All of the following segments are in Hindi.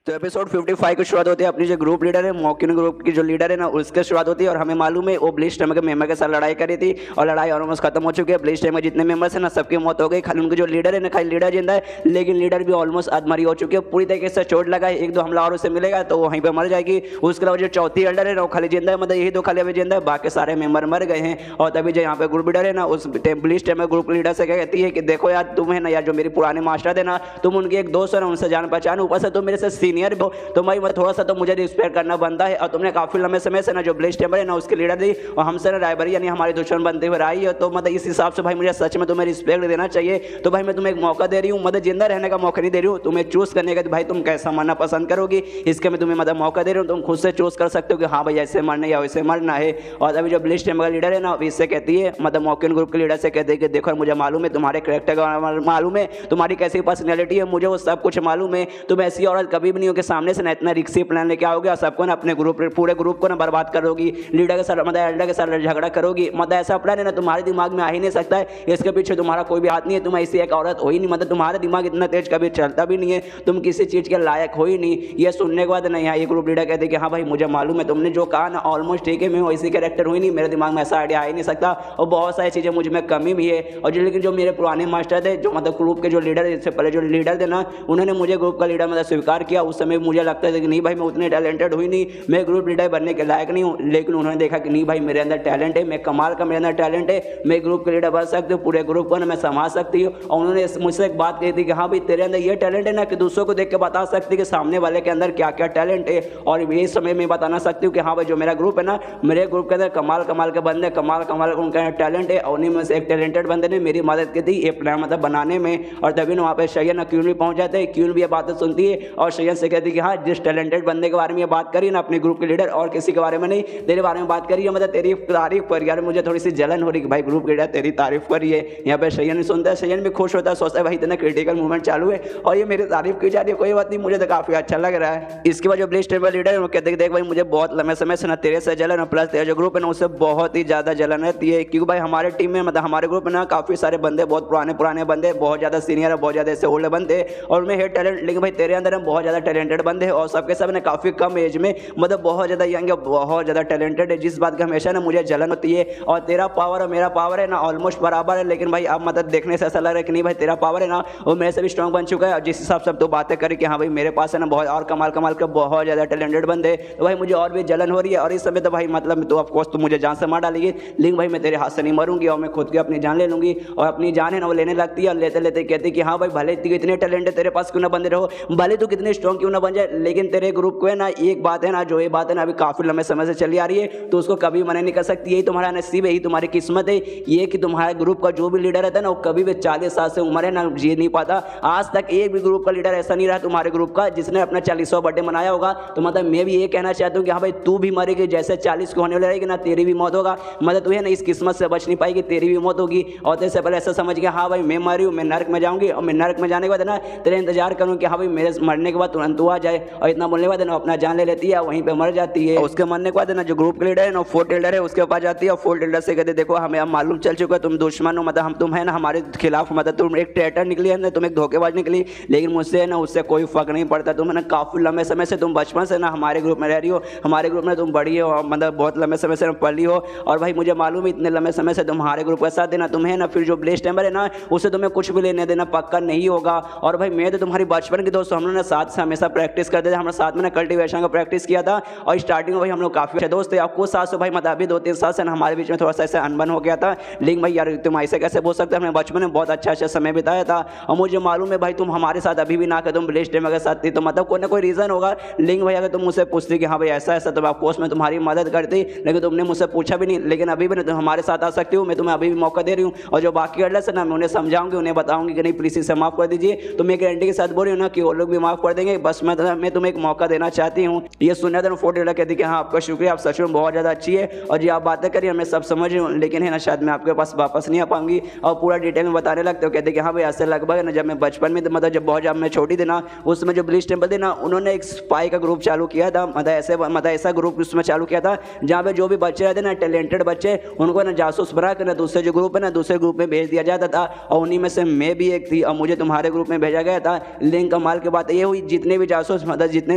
तो एपिसोड 55 की शुरुआत होती है अपनी जो ग्रुप लीडर है मॉकिन ग्रुप की जो लीडर है ना उसके शुरुआत होती है। और हमें मालूम है वो ब्लिच टाइम के मेंबर के साथ लड़ाई करी थी और लड़ाई ऑलमोस्ट खत्म हो चुकी है। ब्लिच टाइम में जितने मेंबर्स हैं ना सबकी मौत हो गई, खाली उनके जो लीडर है ना खाली लीडर जिंदा है, लेकिन लीडर भी ऑलमोस्ट आधमरी हो चुकी है, पूरी तरीके से चोट लगा है। एक दो हमला और उसे मिलेगा तो वहीं पर मर जाएगी। उसके अलावा जो चौथी एल्डर है ना वो खाली जिंदा है, मतलब यही दो खाली अभी जिंदा है, बाकी सारे मेंबर मर गए हैं। और तभी जो यहाँ पे ग्रुप लीडर है ना उस ब्लिच टाइम में ग्रुप लीडर से क्या कहती है कि देखो यार तुम है ना यार जो मेरी पुराने मास्टर थे ना तुम उनके एक दोस्त है ना, उनसे जान पहचान, ऊपर से तुम मेरे से सीनियर हो तो भाई थोड़ा सा तो मुझे रिस्पेक्ट करना बनता है। और तुमने काफी लंबे समय से ना जो ब्लिच टेम्पर है ना उसकी लीडर थी और हमसे ना राइवरी यानी हमारी दुश्मन बनते हुए आई है, तो मतलब इस हिसाब से भाई मुझे सच में तुम्हें रिस्पेक्ट देना चाहिए। तो भाई मैं तुम्हें एक मौका दे रही हूँ, मतलब जिंदा रहने का मौका नहीं दे रही हूँ, तुम्हें चूज करने का भाई तुम कैसा मरना पसंद करोगी इसके मैं तुम्हें मतलब मौका दे रही हूँ। तुम खुद से चूज कर सकते हो कि हाँ भाई ऐसे मरना या वैसे मरना है। और अभी जो ब्लिच टेम्पर का लीडर है ना इससे कहती है, मतलब मॉकिन ग्रुप के लीडर से कहते हैं कि देखो मुझे मालूम है तुम्हारे कैरेक्टर का मालूम है, तुम्हारी कैसी पर्सनैलिटी है, मुझे वो सब कुछ मालूम है। तुम ऐसी औरत कभी भी नहीं हो कि सामने से ना इतना रिक्सी प्लान लेके आओगे और सबको ना अपने ग्रुप पूरे ग्रुप को ना बर्बाद करोगी, लीडर के साथ मतलब एल्डर के साथ झगड़ा करोगी, मतलब ऐसा प्लान है ना तुम्हारे दिमाग में आ ही नहीं सकता है। इसके पीछे तुम्हारा कोई भी हाथ नहीं है, तुम ऐसी एक औरत हो ही नहीं, मतलब तुम्हारा दिमाग इतना तेज कभी चलता भी नहीं है, तुम किसी चीज के लायक हो ही नहीं। ये सुनने के बाद ना यहाँ एक ग्रुप लीडर कहते कि हाँ भाई मुझे मालूम है तुमने जो कहा ना ऑलमोस्ट ठीक है, मैं वैसी कैरेक्टर हुई नहीं, मेरे दिमाग में ऐसा आइडिया आ ही नहीं सकता और बहुत सारी चीजें मुझ में कमी भी है। और जो लेकिन जो मेरे पुराने मास्टर थे जो मतलब ग्रुप के जो लीडर इससे पहले जो लीडर थे ना उन्होंने मुझे ग्रुप का लीडर मतलब स्वीकार किया। उस समय मुझे लगता था कि नहीं भाई मैं उतने टैलेंटेड हुई नहीं, मैं ग्रुप लीडर बनने के लायक नहीं हूँ, लेकिन उन्होंने देखा कि नहीं भाई मेरे अंदर टैलेंट है, मैं कमाल का मेरे अंदर टैलेंट है, मैं ग्रुप के लीडर बन सकती हूँ, पूरे ग्रुप को ना मैं संभाल सकती हूँ। और उन्होंने मुझसे एक बात कही थी कि हाँ भाई तेरे अंदर ये टैलेंट है ना कि दूसरों को देख के बता सकती कि सामने वाले के अंदर क्या क्या टैलेंट है। और ये समय में बताना सकती हूँ कि हाँ भाई जो मेरा ग्रुप है ना मेरे ग्रुप के अंदर कमाल कमाल के बंदे कमाल कमाल का उनका टैलेंट है। और उन्हीं में से एक टैलेंटेड बंदे ने मेरी मदद की थी ये प्लान मतलब बनाने में। और तभी ना वहाँ पे शयन और क्यून भी पहुंच जाते हैं। क्यून भी ये बातें सुनती है और शयन से कहती है कि हाँ जिस टैलेंटेड बंदे के बारे में ये बात करी ना अपने ग्रुप के लीडर और किसी के बारे में नहीं, तेरे बारे में बात करी है, मतलब तेरी तारीफ पर यार मुझे थोड़ी सी जलन हो रही कि भाई ग्रुप लीडर तेरी तारीफ कर रही है। यहाँ पे शयन भी सुनता है, शयन भी खुश होता है, सोचता है भाई इतना क्रिटिकल मूवमेंट चालू है और ये मेरी तारीफ की जा रही है, कोई बात नहीं मुझे तो काफी अच्छा लग रहा है। इसके बाद जो ब्लिच टेम्पर लीडर है वो कहते देख भाई मुझे बहुत लंबे समय से ना तेरे से जलन और प्लस तेरा जो ग्रुप है ना उससे बहुत ही ज्यादा जलन रहती है, क्योंकि भाई हमारे टीम में मतलब हमारे ग्रुप में ना काफी सारे बंदे बहुत पुराने पुराने बंदे बहुत ज्यादा सीनियर है, बहुत ज्यादा ऐसे ओल्ड बंदे और मैं हेड टैलेंट, लेकिन भाई तेरे अंदर बहुत ज्यादा टैलेंटेड बंदे हैं और सबके सब ने काफी कम एज में मतलब बहुत ज्यादा यंग है, बहुत ज्यादा टैलेंटेड है, जिस बात की हमेशा ना मुझे जलन होती है। और तेरा पावर और मेरा पावर है ना ऑलमोस्ट बराबर है, लेकिन भाई अब मतलब देखने से ऐसा लग रहा है कि नहीं भाई तेरा पावर है ना वो मेरे से भी स्ट्रॉन्ग बन चुका है। और जिस हिसाब से तो बातें करी कि हाँ भाई मेरे पास है ना बहुत और कमाल कमाल के बहुत ज्यादा टैलेंटेड बंदे, तो भाई मुझे और भी जलन हो रही है। और इस समय तो भाई मतलब तो ऑफकोर्स तो मुझे जान से मार डालेगी, लेकिन भाई मैं तेरे हाथ से नहीं मरूंगी और मैं खुद की अपनी जान ले लूंगी। और अपनी जान है ना वो लेने लगती है और लेते लेते कहती कि हाँ भाई भले इतने टैलेंट है तेरे पास क्यों ना बंदे रहो, भले तू कितने स्ट्रॉन्ग क्यों ना बन जाए, लेकिन तेरे ग्रुप को है ना एक बात है ना जो ये बात है ना अभी काफी लंबे समय से चली आ रही है तो उसको कभी मना नहीं कर सकती। यही तुम्हारा नसीब है, यही तुम्हारी किस्मत है ये कि तुम्हारे ग्रुप का जो भी लीडर रहता है ना वो कभी भी 40 साल से उम्र है ना जी नहीं पाता। आज तक एक भी ग्रुप का लीडर ऐसा नहीं रहा तुम्हारे ग्रुप का जिसने अपना 40वां बर्थडे मनाया होगा। तो मतलब मैं भी ये कहना चाहता हूँ कि हाँ भाई तू भी मरेगी, जैसे 40 को होने वाली रहेगी ना तेरी भी मौत होगा, मतलब तू है ना इस किस्मत से बच नहीं पाएगी, तेरी भी मौत होगी। और तेरे से पहले ऐसा समझ गया हाँ भाई मैं मरी हूँ, मैं नर्क में जाऊंगी और मैं नर्क में जाने के बाद ना तेरे इंतजार करूँ कि हाँ भाई मेरे मरने के बाद तुरंत तू आ जाए। और इतना बोलने के बाद ना अपना जान ले लेती है वहीं पे मर जाती है। उसके मरने के बाद ना जो ग्रुप के लीडर है ना फोर्थ लीडर है उसके पास जाती है और फोर्थ लीडर से कहते देखो हमें अब मालूम चल चुका है तुम दुश्मन हो, मतलब हम तुम है ना हमारे खिलाफ, मतलब तुम एक ट्रेटर निकली है ना, तुम एक धोखेबाज निकली, लेकिन मुझसे है ना उससे कोई फर्क नहीं पड़ता। तुम है ना काफी लंबे समय से तुम बचपन से ना हमारे ग्रुप में रह रही हो, हमारे ग्रुप में तुम बड़ी हो, मतलब बहुत लंबे समय से पढ़ी हो। और भाई मुझे मालूम है इतने लंबे समय से तुम्हारे ग्रुप का साथ देना तुम्हें ना फिर जो ब्लिच टेम्पर है ना उससे तुम्हें कुछ भी लेने देना पक्का नहीं होगा। और भाई मैं तो तुम्हारी बचपन की दोस्त, हम लोग ने साथ से हमेशा प्रैक्टिस करते थे, हमारे साथ में ना कल्टीवेशन का प्रैक्टिस किया था और स्टार्टिंग में भाई हम लोग काफी अच्छे दोस्त थे। आपको साथ से भाई मतलब अभी 2-3 साल से हमारे बीच में थोड़ा सा ऐसा अनबन हो गया था, लेकिन भाई यार तुम ऐसे कैसे बोल सकते हो, हमने बचपन में बहुत अच्छा समय बिताया था। और मुझे मालूम है भाई तुम हमारे साथ अभी भी ना कर तुम ब्लिच टेम्पर के साथ थी तो मतलब कोई ना कोई रीजन होगा, लेकिन भाई अगर तुम मुझसे पूछती कि हाँ भाई ऐसा ऐसा तो ऑफकोर्स मैं तुम्हारी मदद करती, लेकिन तुमने मुझसे पूछा भी नहीं। लेकिन अभी भी तुम हमारे साथ आ सकती हो, मैं तुम्हें अभी भी मौका दे रही हूँ। और जो बाकी अडल्ट है ना मैं उन्हें समझाऊंगी, उन्हें बताऊंगी कि नहीं प्लीज इसे माफ कर दीजिए, तो मैं गारंटी के साथ बोल रही हूँ ना कि वो लोग भी माफ कर देंगे। बस मैं तुम्हें एक मौका देना चाहती हूँ। ये सुनने तो फोर्थ लीडर कहती कि हाँ आपका शुक्रिया, आप सच में बहुत ज़्यादा अच्छी है और जी आप बातें करिए मैं सब समझ रही हूँ, लेकिन है ना शायद मैं आपके पास वापस नहीं आ पाऊंगी। और पूरा डिटेल में बताने लगते हो, कहते कि हाँ भाई ऐसे लगभग ना जब मैं बचपन में मतलब जब मैं छोटी थी ना उसमें जो ब्लिच टेम्पर थे ना उन्होंने एक स्पाई का ग्रुप चालू किया था, मतलब ऐसा ग्रुप उसमें चालू किया था जहाँ पे जो भी बच्चे रहते ना टैलेंटेड बच्चे उनको ना जासूस बना कर ना दूसरे जो ग्रुप है ना दूसरे ग्रुप में भेज दिया जाता था। और उन्हीं में से मैं भी एक थी और मुझे तुम्हारे ग्रुप में भेजा गया था। लेकिन कमाल की बात ये हुई जितने जितने भी जासूस मतलब जितने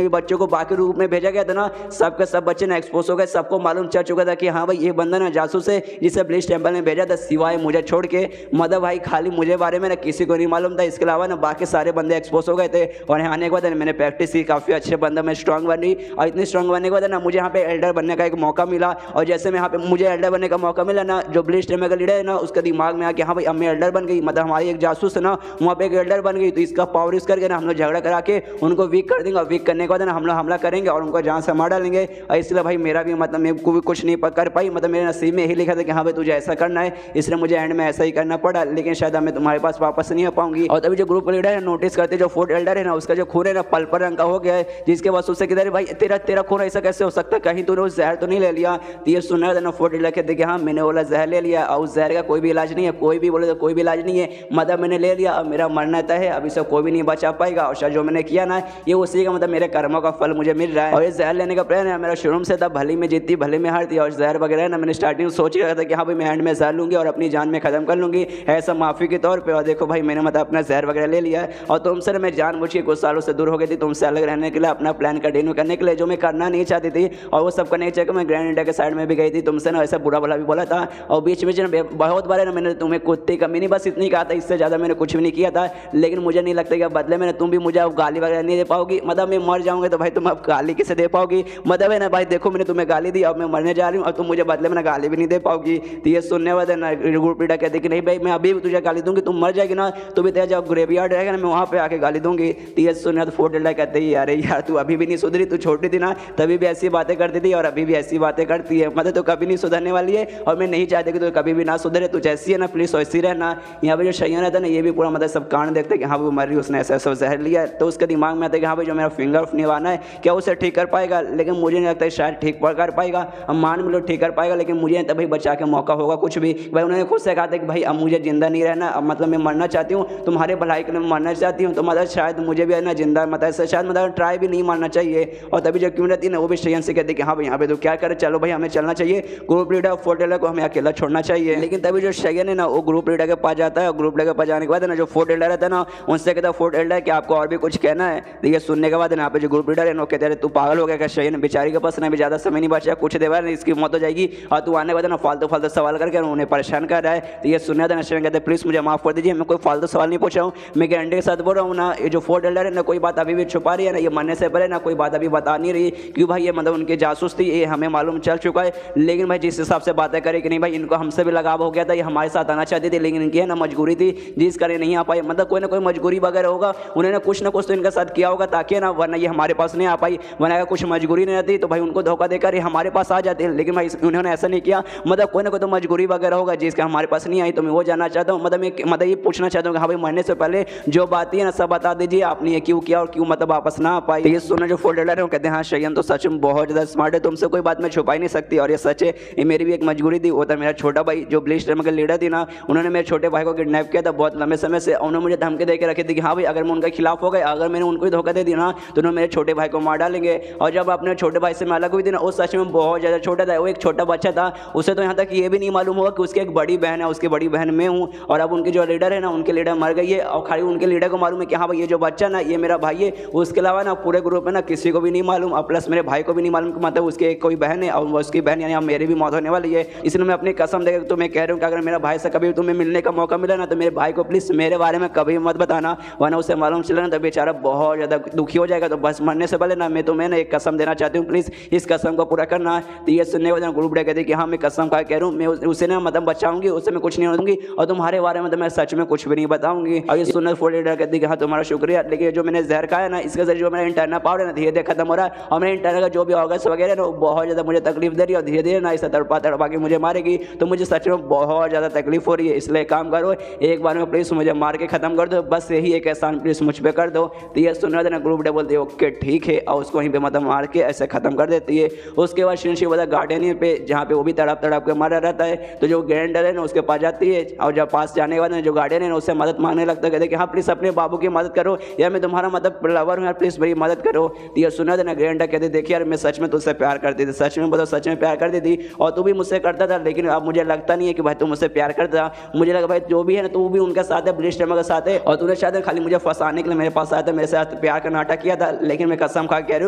भी बच्चों को बाकी रूप में भेजा गया था ना, सबके सब बच्चे ना एक्सपोज हो गए। सबको मालूम चल चुका था कि हाँ भाई ये बंदा ना जासूस है जिसे ब्लिच टेम्पल में भेजा था, सिवाय मुझे छोड़ के। मतलब भाई खाली मुझे बारे में ना किसी को नहीं मालूम था, इसके अलावा ना बाकी सारे बंदे एक्सपोज हो गए थे। और यहाँ आने के बाद मैंने प्रैक्टिस की, काफ़ी अच्छे बंदा मैं स्ट्रॉन्ग बनी। और इतनी स्ट्रॉन्ग बनने के बाद ना मुझे यहाँ पे एल्डर बनने का एक मौका मिला। और जैसे मैं यहाँ पे मुझे एल्डर बनने का मौका मिला ना, जो ब्लिच टेम्पल का लीडर है ना उसका दिमाग में आ कि हाँ भाई अब मैं एल्डर बन गई, मतलब हमारी एक जासूस है ना वहाँ पे एक एल्डर बन गई, तो इसका पावर यूज करके ना हम लोग झगड़ा करा के उनको वीक कर देंगे। और वीक करने के बाद ना हम लोग हमला करेंगे और उनको जान से मार डालेंगे। और इसलिए भाई मेरा भी मतलब मेरे को भी कुछ नहीं कर पाई, मतलब मेरे नसीब में यही लिखा था कि हाँ भाई तुझे ऐसा करना है, इसलिए मुझे एंड में ऐसा ही करना पड़ा। लेकिन शायद मैं तुम्हारे पास वापस नहीं आ पाऊंगी। और तभी जो ग्रुप लीडर है नोटिस करते जो फोर्थ एल्डर है ना उसका जो खून है ना पर्पल रंग का हो गया है, जिसके बाद उससे कहते भाई तेरा खून ऐसा कैसे हो सकता है, कहीं तूने उस जहर तो नहीं ले लिया। तो ये सुनना था ना फोर्थ एल्डर कहते कि हाँ मैंने बोला जहर ले लिया और उस जहर का कोई भी इलाज नहीं है, कोई भी बोले तो कोई भी इलाज नहीं है, मतलब मैंने ले लिया, अब मेरा मरना तय है, अभी से कोई भी नहीं बचा पाएगा। और शायद जो मैंने किया ना ये उसी का मतलब मेरे कर्मों का फल मुझे मिल रहा है। और ये जहर लेने का प्लान है मेरा शुरू से था, भले में जीतती भले में हारती। और जहर वगैरह ना मैंने स्टार्टिंग सोच रहा था कि हाँ भाई मैं एंड में जहर लूंगी और अपनी जान में खत्म कर लूंगी ऐसा माफी के तौर पे। और देखो भाई मैंने मतलब अपना जहर वगैरह ले लिया है। और तुमसे ना मैं जानबूझ के कुछ सालों से दूर हो गई थी, तुमसे अलग रहने के लिए, अपना प्लान कंटिन्यू करने के लिए, जो मैं करना नहीं चाहती थी। और वो सब करने के चक्कर मैं ग्रैंड इंडिया के साइड में भी गई थी, तुमसे ना ऐसा बुरा भला भी बोला था। और बीच में ना बहुत बार ना मैंने तुम्हें कुत्ते कमी नहीं बस इतनी कहा था, इससे ज़्यादा मैंने कुछ भी नहीं किया था। लेकिन मुझे नहीं लगता कि बदले में तुम भी मुझे अब गाली वगैरह नहीं दे पाओगी, मतलब मैं मर जाऊंगा तो भाई तुम अब गाली किसे दे पाओगी। मतलब है ना भाई देखो मैंने तुम्हें गाली दी, अब मैं मरने जा रही हूँ और तुम मुझे बदले में ना गाली भी नहीं दे पाओगी। तो ये सुनने वाले ना ग्रुप लीडर कहते कि नहीं भाई मैं अभी भी तुझे गाली दूंगी, तुम मर जाएगी ना तो भी तेरा जब ग्रेवयार्ड रहेगा ना मैं वहाँ पे आके गाली दूंगी। तो ये सुनने तो फोर्थ एल्डर कहते हैं अरे यार तू अभी भी नहीं सुधरी, तू छोटी थी ना तभी भी ऐसी बातें करती थी और अभी भी ऐसी बातें करती है, मतलब तो कभी नहीं सुधरने वाली है। और मैं नहीं चाहती कि तो कभी भी ना सुधरे, तू जैसी है ना प्लीज वैसी रहना। यहाँ पे जो शयन रहता है ना ये भी पूरा मतलब सब कांड देखते कि हाँ वो मर रही उसने ऐसा ऐसा जहर लिया, तो उसके दिमाग में आता है कि हाँ भाई जो मेरा फिंगर निभाना है क्या उसे ठीक कर पाएगा। लेकिन मुझे नहीं लगता शायद ठीक कर पाएगा, हम मान भी लो ठीक कर पाएगा, लेकिन मुझे नहीं भाई बचा के मौका होगा कुछ भी। भाई उन्होंने खुद से कहा था कि भाई अब मुझे जिंदा नहीं रहना, अब मतलब मैं मरना चाहती हूँ, तुम्हारे भलाई के लिए मरना चाहती हूँ, तो मतलब शायद मुझे भी है ना जिंदा मतलब शायद मतलब ट्राई भी नहीं मारना चाहिए। और तभी जो क्यों रहती है ना वो भी शयन से कहती कि हाँ भाई यहाँ पे तो क्या करे, चलो भाई हमें चलना चाहिए, ग्रुप लीडर फोर्थ एल्डर को हमें अकेला छोड़ना चाहिए। लेकिन तभी जो शयन है ना वो ग्रुप लीडर के पास जाता है और ग्रुप लीडर के पास जाने के बाद ना जो फोर्थ एल्डर रहता है ना उनसे कहता है फोर्थ एल्डर कि आपको और भी कुछ कहना है। तो ये सुनने के बाद यहाँ पे जो ग्रुप लीडर है वो कहते हैं तू पागल हो गया क्या शयन, बेचारी के पास ना भी ज़्यादा समय नहीं बचा, कुछ देर बाद इसकी मौत हो जाएगी और तू आने के बाद ना फालतू फालतू सवाल करके उन्हें परेशान कर रहा है। तो ये सुनने था शयन कहते प्लीज़ मुझे माफ़ कर दीजिए, मैं कोई फालतू सवाल नहीं पूछ रहा हूँ, मैं गारंटी के साथ बोल रहा हूँ ना ये जो फोर्थ एल्डर है ना कोई बात अभी भी छुपा रही है ना, ये मरने से पहले ना कोई बात अभी बता नहीं रही, क्यों भाई ये मतलब उनके जासूस थी, ये हमें मालूम चल चुका है। लेकिन भाई जिस हिसाब से बातें करें कि नहीं भाई इनको हमसे भी लगाव हो गया था, ये हमारे साथ आना चाहती थी, लेकिन इनकी है ना मजबूरी थी जिस करे नहीं आ पाई, मतलब कोई ना कोई मजबूरी वगैरह होगा, उन्होंने कुछ ना कुछ तो इनके साथ किया होगा ताकि ना वरना ये हमारे पास नहीं आ पाई, वरना अगर कुछ मजबूरी नहीं रहती तो भाई उनको धोखा देकर ये हमारे पास आ जाते। लेकिन भाई उन्होंने ऐसा नहीं किया, मतलब कोई ना कोई तो मजबूरी वगैरह होगा जिसका हमारे पास नहीं आई, तो मैं वो जानना चाहता हूँ, मतलब ये पूछना चाहता हूँ कि हाँ भाई मरने से पहले जो बात है ना सब बता दीजिए आपने ये क्यों किया और क्यों मतलब वापस ना आ पाई। तो ये सुनना जो फोर्थ एल्डर है वो कहते हैं हाँ शयन तो सच में बहुत ज़्यादा स्मार्ट है, तुमसे कोई बात मैं छुपा ही नहीं सकती और ये सच है, ये मेरी भी एक मजबूरी थी। वो था मेरा छोटा भाई जो ब्लिच टेम्पल का लीडर थी ना, उन्होंने मेरे छोटे भाई को किडनैप किया था बहुत लंबे समय से, उन्होंने मुझे धमकी दे के रखी थी कि हाँ भाई अगर मैं उनके खिलाफ हो गए, अगर मैंने उनको ही धोखा दे दिया ना तो उन्होंने मेरे छोटे भाई को मार डालेंगे। और जब अपने छोटे भाई से मैं अलग हुई थी ना वो सच में बहुत ज़्यादा छोटा था, वो एक छोटा बच्चा था, उसे तो यहाँ तक ये भी नहीं मालूम होगा कि उसकी एक बड़ी बहन है, उसकी बड़ी बहन मैं हूँ। और अब उनके जो लीडर है ना उनके लीडर मर गई है और खाली उनके लीडर को मालूम है कि हाँ भाई ये जो बच्चा ना ये मेरा भाई है, उसके अलावा ना पूरे ग्रुप में ना किसी को भी नहीं मालूम, और प्लस मेरे भाई को भी नहीं मालूम कि मतलब उसके एक कोई बहन है और उसकी बहन यानी मेरी भी मौत होने वाली है। इसलिए मैं अपनी कसम देकर तो मैं कह रहा हूँ कि अगर मेरा भाई से कभी तुम्हें मिलने का मौका मिला ना तो मेरे भाई को प्लीज़ मेरे बारे में कभी मत बताना, वरना उसे मालूम चला ना तो बेचारा बहुत ज़्यादा दुखी हो जाएगा। तो बस मरने से पहले ना मैं तुम्हें ना एक कसम देना चाहती हूँ, प्लीज़ इस कसम को पूरा करना। तो ये सुनने के बाद ग्रुप डे कहते कि हाँ मैं कसम का कह रहा हूँ, मैं उसे ना मतलब बचाऊंगी, उससे मैं कुछ नहीं होंगी और तुम्हारे बारे में तो मैं सच में कुछ भी नहीं बताऊंगी। और ये सुनने फोर्थ एल्डर कहती कि हाँ तुम्हारा शुक्रिया, लेकिन जो मैंने जहर खाया ना इसके जरिए जो मेरा इंटरनल पावर है ना धीरे धीरे खत्म हो रहा है और मेरे इंटरनल का जो भी ऑर्गन्स वगैरह ना बहुत ज़्यादा मुझे तकलीफ दे रही है और धीरे धीरे ना इसे तड़पा के मुझे मारेगी, तो मुझे सच में बहुत ज़्यादा तकलीफ हो रही है। इसलिए काम करो एक बार में प्लीज़ मुझे मार के ख़त्म कर दो, बस यही एक एहसान प्लीज़ मुझ पर कर दो। तो ये सुन रहे थे ना ग्रुप डे बोलती है ओके ठीक है और उसको वहीं पे मतलब मार के ऐसे ख़त्म कर देती है। उसके बाद शिव बता गार्डन पे जहाँ पे वो भी तड़प के मारा रहता है, तो जो ग्रैंडर है ना उसके पास जाती है और जब पास जाने के बाद जो गार्डन है ना उससे मदद मांगने लगता है, कहते कि हाँ प्लीज़ अपने बाबू की मदद करो यार, मैं तुम्हारा मतलब लवर हूँ यार, प्लीज़ मेरी मदद करो। तो ये सुना था ना ग्रैंडर कहते देखिए यार मैं सच में तुझसे प्यार करती थी, सच में बताओ सच में प्यार करती थी और तू भी मुझसे करता था, लेकिन अब मुझे लगता नहीं है कि भाई तू मुझसे प्यार करता, मुझे लगा भाई जो भी है ना तू भी उनके साथ है, ब्लिच टेम्पल के साथ है और तूने शायद खाली मुझे फंसाने के लिए मेरे पास आया था, मेरे साथ प्यार का नाटक किया था, लेकिन मैं कसम खा के कह रही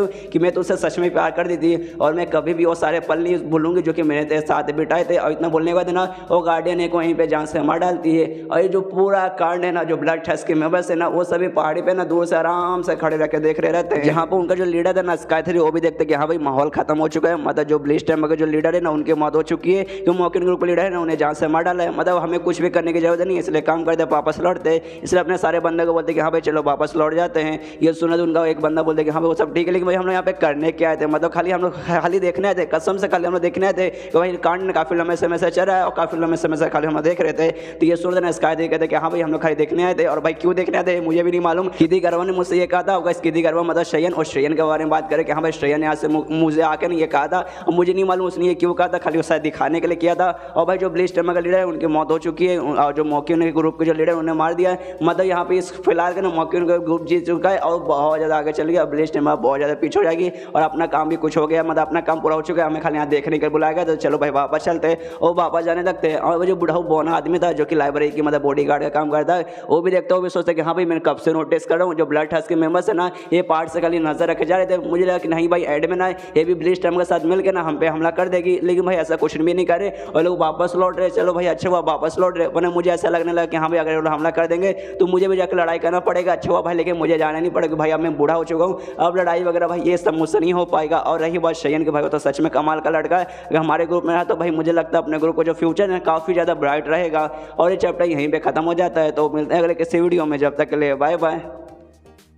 हूँ कि मैं तो उससे सच में प्यार कर दी थी और मैं कभी भी वो सारे पल नहीं भूलूंगी जो कि मैंने तेरे साथ बिताए थे। और इतना बोलने के बाद ना वो गार्डियन एक वहीं पे जान से मार डालती है। और ये जो पूरा कांड है ना, जो ब्लड टेस्ट के मेंबर्स है ना, वो सभी पहाड़ी पे ना दूर से आराम से खड़े रह के देख रहे रहते हैं। जहाँ पे उनका जो लीडर था ना स्काई थ्री, वो भी देखते कि हाँ भाई माहौल खत्म हो चुका है, मतलब जो ब्लिच टाइम के जो लीडर है ना उनकी मौत हो चुकी है, जो मॉकिंग ग्रुप लीडर है ना उन्हें जान से मार डाला है, मतलब हमें कुछ भी करने की जरूरत नहीं है, इसलिए काम करते वापस लौटते। इसलिए अपने सारे बंदे को बोलते कि हाँ भाई चलो वापस लौट जाते हैं। ये सुना तो उनका एक बंदा बोलते कि हाँ भाई वो सब ठीक है, लेकिन भाई हम लोग यहाँ पे करने क्या आए थे, मतलब खाली हम लोग खाली देखने आए थे, कसम से खाली हम लोग देखने आए थे कि भाई कांड काफी लंबे समय से चल रहा है और काफी लंबे समय से खाली हम लोग देख रहे थे। तो ये सुन देना स्काई कहते कि हाँ भाई हम लोग खाली देखने आए थे। और भाई क्यों देखने आए थे मुझे भी नहीं मालूम। किदी गरवा ने मुझसे ये कहा था होगा, किदी गरवा मतलब श्रेयन, और श्रेयन के बारे में बात करें कि हाँ भाई श्रेयन यहाँ से मुझे आके नहीं ये कहा था, और मुझे नहीं मालूम उसने ये क्यों कहा था, खाली शायद दिखाने के लिए किया था। और भाई जो ब्लिच टाइम का लीडर है उनकी मौत हो चुकी है, और जो मॉकिन ग्रुप के जो लीडर उन्हें मार दिया है। मतलब यहाँ पे इस फिलहाल के ना मॉकिन ग्रुप जीत चुका है और बहुत ज़्यादा आगे चल गया। ब्लिच टाइम बहुत ज़्यादा पीछे हो जाएगी और अपना काम भी कुछ हो गया, मतलब अपना काम पूरा हो चुका है, हमें खाली यहाँ देखने के लिए बुलाया गया। तो चलो भाई वापस चलते और वापस जाने लगते हैं। और वो जो बुढ़ा बोना आदमी था जो कि लाइब्रेरी की मतलब बॉडीगार्ड का काम करता है, वो भी देखता, वो भी सोचता कि हाँ भाई मैं कब से नोटिस कर रहा हूँ जो ब्लड टेस्ट के मेंबर्स है ना ये पार्ट से खाली नजर रखे जा रहे थे। मुझे लगा कि नहीं भाई एडमिन आए, ये भी ब्लिच टाइम के साथ मिलकर ना हम पे हमला कर देगी, लेकिन भाई ऐसा कुछ भी नहीं करे और लोग वापस लौट रहे। चलो भाई अच्छा हुआ वापस लौट रहे, वरना मुझे ऐसा लगने लगा कि हाँ भाई अगर वो हमला कर देंगे तो मुझे भी जाकर लड़ाई करना पड़ेगा। अच्छा हुआ भाई, लेकिन मुझे जाना नहीं पड़ेगा भाई, अब मैं बूढ़ा हो चुका हूँ, अब लड़ाई वगैरह भाई ये सब मुझसे नहीं हो पाएगा। और रही बात श्रेयन के भाई, वो तो सच में कमाल का लड़का है, अगर हमारे ग्रुप में रहा तो भाई मुझे लगता है अपने ग्रुप को जो फ्यूचर है काफ़ी ज़्यादा ब्राइट रहेगा। और ये चैप्टर यहीं पे खत्म हो जाता है, तो मिलते हैं अगले किसी वीडियो में, जब तक के लिए बाय बाय।